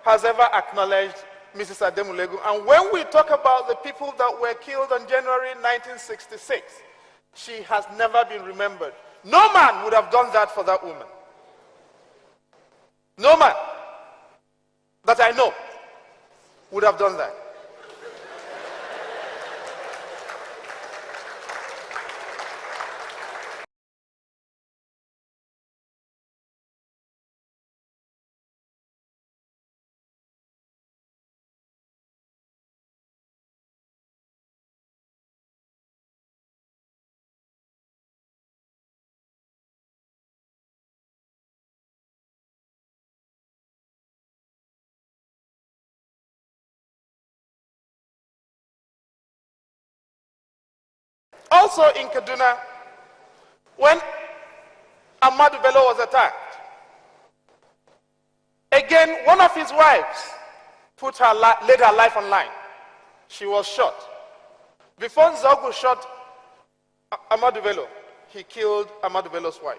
has ever acknowledged Mrs. Ademulegu. And when we talk about the people that were killed on January 1966, she has never been remembered. No man would have done that for that woman. No man that I know would have done that. Also in Kaduna, when Ahmadu Bello was attacked, again, one of his wives laid her life on line. She was shot. Before Zogu shot Ahmadu Bello, he killed Ahmadu Bello's wife.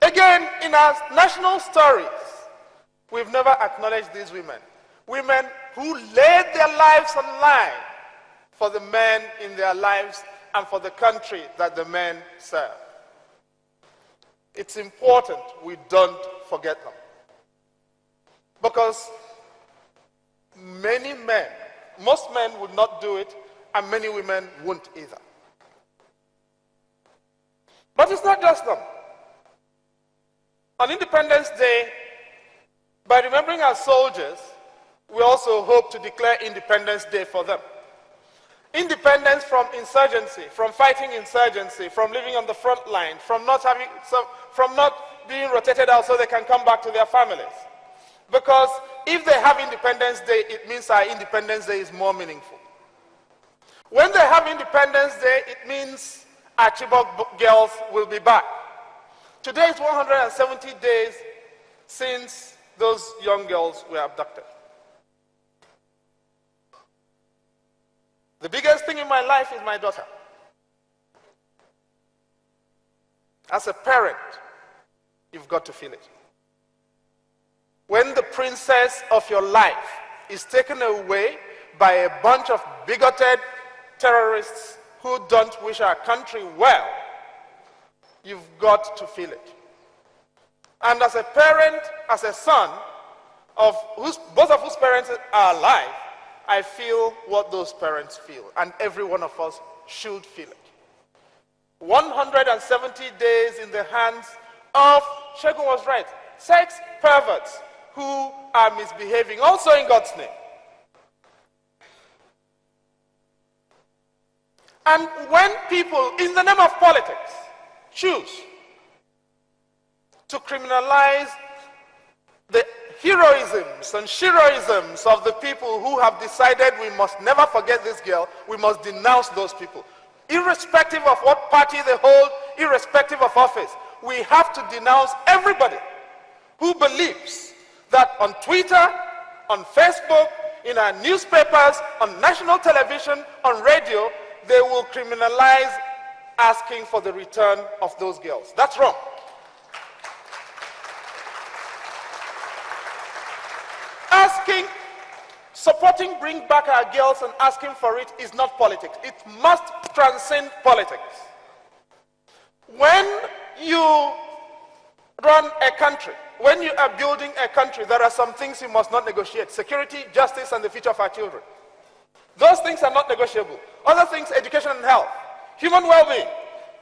Again, in our national stories, we've never acknowledged these women. Women who laid their lives on line for the men in their lives and for the country that the men serve. It's important we don't forget them. Because many men, most men would not do it, and many women won't either. But it's not just them. On Independence Day, by remembering our soldiers, we also hope to declare Independence Day for them. Independence from insurgency, from fighting insurgency, from living on the front line, from not being rotated out so they can come back to their families. Because if they have Independence Day, it means our Independence Day is more meaningful. When they have Independence Day, it means our Chibok girls will be back. Today is 170 days since those young girls were abducted. The biggest thing in my life is my daughter. As a parent, you've got to feel it. When the princess of your life is taken away by a bunch of bigoted terrorists who don't wish our country well, you've got to feel it. And as a parent, as a son, both of whose parents are alive, I feel what those parents feel, and every one of us should feel it. 170 days in the hands of, Shegun was right, sex perverts who are misbehaving, also in God's name. And when people, in the name of politics, choose to criminalize the heroisms and sheroisms of the people who have decided we must never forget this girl, we must denounce those people. Irrespective of what party they hold, irrespective of office, we have to denounce everybody who believes that on Twitter, on Facebook, in our newspapers, on national television, on radio, they will criminalize asking for the return of those girls. That's wrong. Supporting Bring Back Our Girls and asking for it is not politics. It must transcend politics. When you run a country, when you are building a country, there are some things you must not negotiate. Security, justice, and the future of our children. Those things are not negotiable. Other things, education and health, human well-being,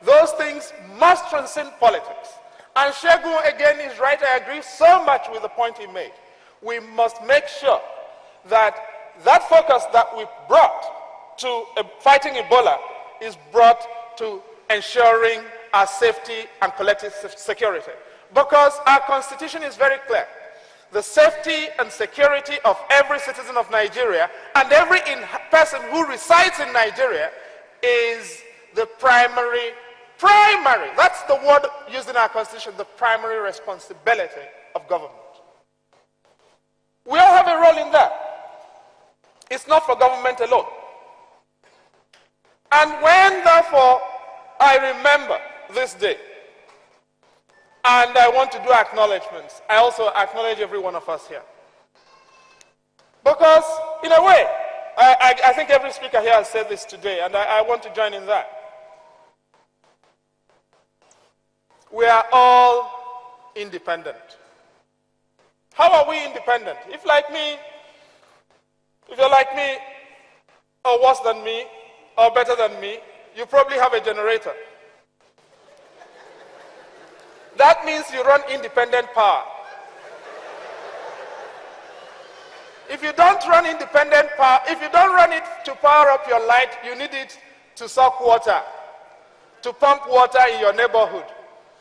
those things must transcend politics. And Shegun again is right. I agree so much with the point he made. We must make sure that that focus that we brought to fighting Ebola is brought to ensuring our safety and collective security. Because our constitution is very clear. The safety and security of every citizen of Nigeria and every person who resides in Nigeria is the primary, that's the word used in our constitution, the primary responsibility of government. We all have a role in that. It's not for government alone. And when, therefore, I remember this day, And I want to do acknowledgements. I also acknowledge every one of us here. Because, in a way, I think every speaker here has said this today, and I want to join in that. We are all independent. How are we independent? If you're like me, or worse than me, or better than me, you probably have a generator. That means you run independent power. If you don't run independent power, if you don't run it to power up your light, you need it to suck water, to pump water in your neighborhood.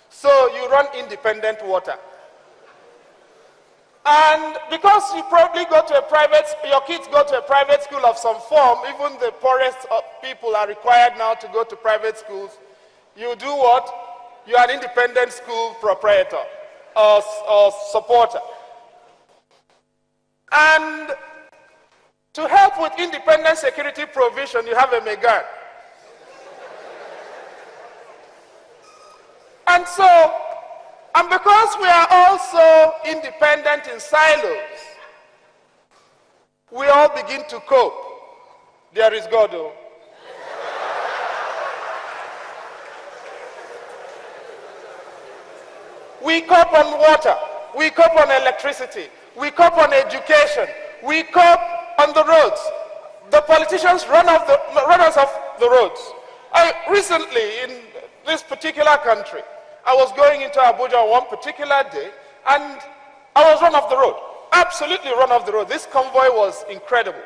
So you run independent water. And because you probably your kids go to a private school of some form, even the poorest people are required now to go to private schools, you do what? You are an independent school proprietor or supporter. And to help with independent security provision, you have a MEGAN. And because we are also independent in silos, we all begin to cope. There is God, though. We cope on water, we cope on electricity, we cope on education, we cope on the roads. The politicians run us off the roads. Recently, in this particular country, I was going into Abuja one particular day, and I was run off the road. Absolutely run off the road. This convoy was incredible.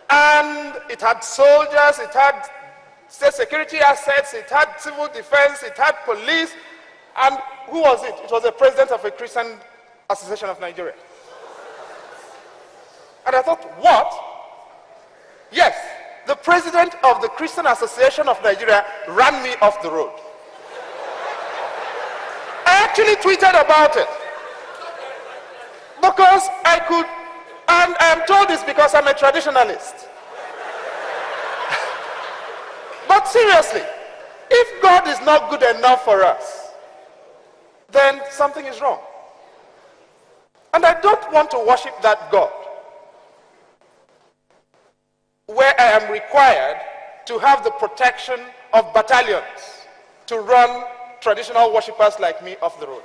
And it had soldiers, it had state security assets, it had civil defense, it had police. And who was it? It was the president of a Christian Association of Nigeria. And I thought, what? Yes, the president of the Christian Association of Nigeria ran me off the road. I actually tweeted about it. Because I could, and I'm told this because I'm a traditionalist. But seriously, if God is not good enough for us, then something is wrong. And I don't want to worship that God where I am required to have the protection of battalions to run traditional worshippers like me off the road.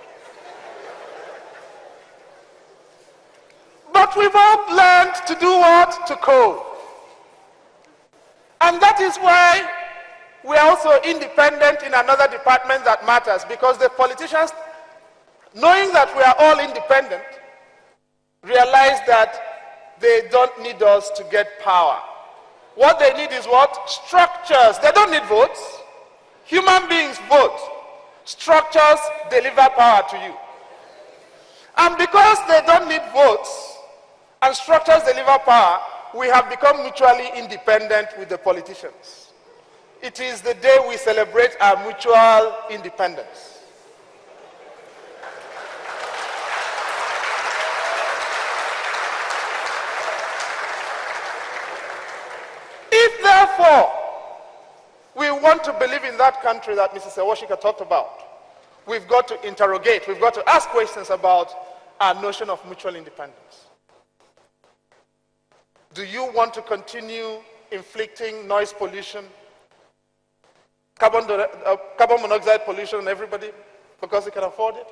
But we've all learned to do what? To cope. And that is why we are also independent in another department that matters, because the politicians, knowing that we are all independent, realize that they don't need us to get power. What they need is what? Structures. They don't need votes. Human beings vote. Structures deliver power to you. And because they don't need votes and structures deliver power, we have become mutually independent with the politicians. It is the day we celebrate our mutual independence. If therefore we want to believe in that country that Mrs. Ewashika talked about, we've got to interrogate, we've got to ask questions about our notion of mutual independence. Do you want to continue inflicting noise pollution, carbon monoxide pollution on everybody because you can afford it?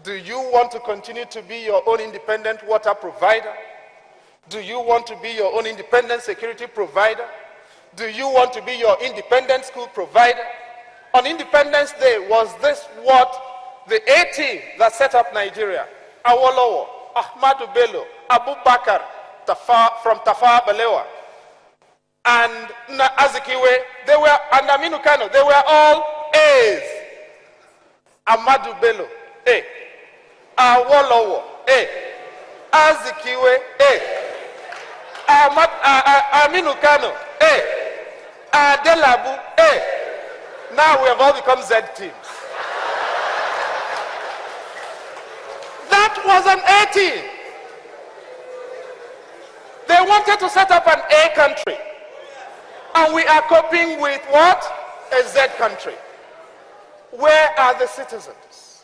Do you want to continue to be your own independent water provider? Do you want to be your own independent security provider? Do you want to be your independent school provider? On Independence Day, was this what the A-team that set up Nigeria, Awolowo, Ahmadu Bello, Abu Bakar, from Tafawa Balewa, and Azikiwe, and Aminu Kano, they were all A's. Ahmadu Bello, A. Awolowo, A. Azikiwe, A. Aminu Kano, A. Adelabu, A. Now we have all become Z teams. That was an A team. They wanted to set up an A country. And we are coping with what? A Z country. where are the citizens?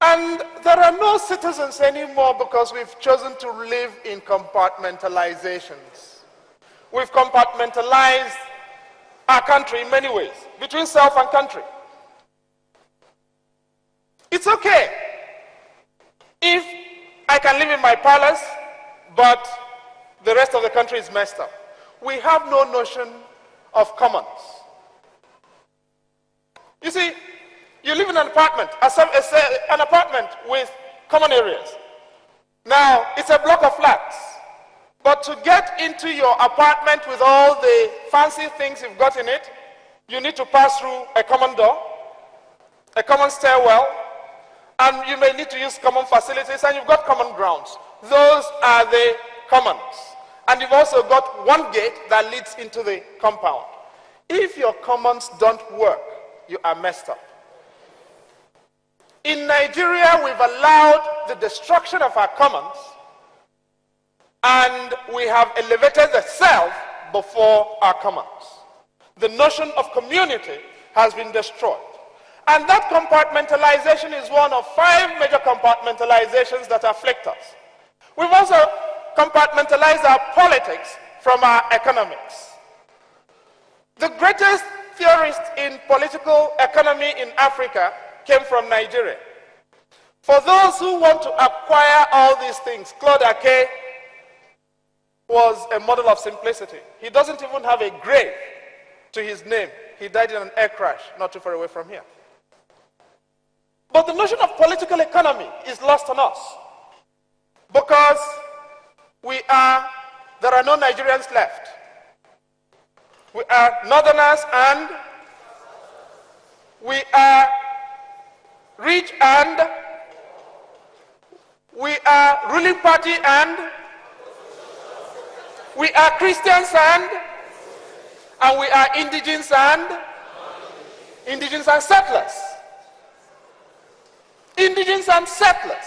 And there are no citizens anymore because we've chosen to live in compartmentalizations. We've compartmentalized our country in many ways, between self and country. It's okay if I can live in my palace, but the rest of the country is messed up. We have no notion of commons. You see, you live in an apartment, an apartment with common areas. Now, it's a block of flats. But to get into your apartment with all the fancy things you've got in it, you need to pass through a common door, a common stairwell, and you may need to use common facilities, and you've got common grounds. Those are the commons. And you've also got one gate that leads into the compound. If your commons don't work, you are messed up. In Nigeria, we've allowed the destruction of our commons, and we have elevated the self before our commons. The notion of community has been destroyed. And that compartmentalization is one of 5 major compartmentalizations that afflict us. We've also compartmentalized our politics from our economics. The greatest theorist in political economy in Africa came from Nigeria. For those who want to acquire all these things, Claude Ake was a model of simplicity. He doesn't even have a grave to his name. He died in an air crash not too far away from here. But the notion of political economy is lost on us because there are no Nigerians left. We are northerners and we are rich and we are ruling party and we are Christians and we are indigents and settlers. Indigents and settlers.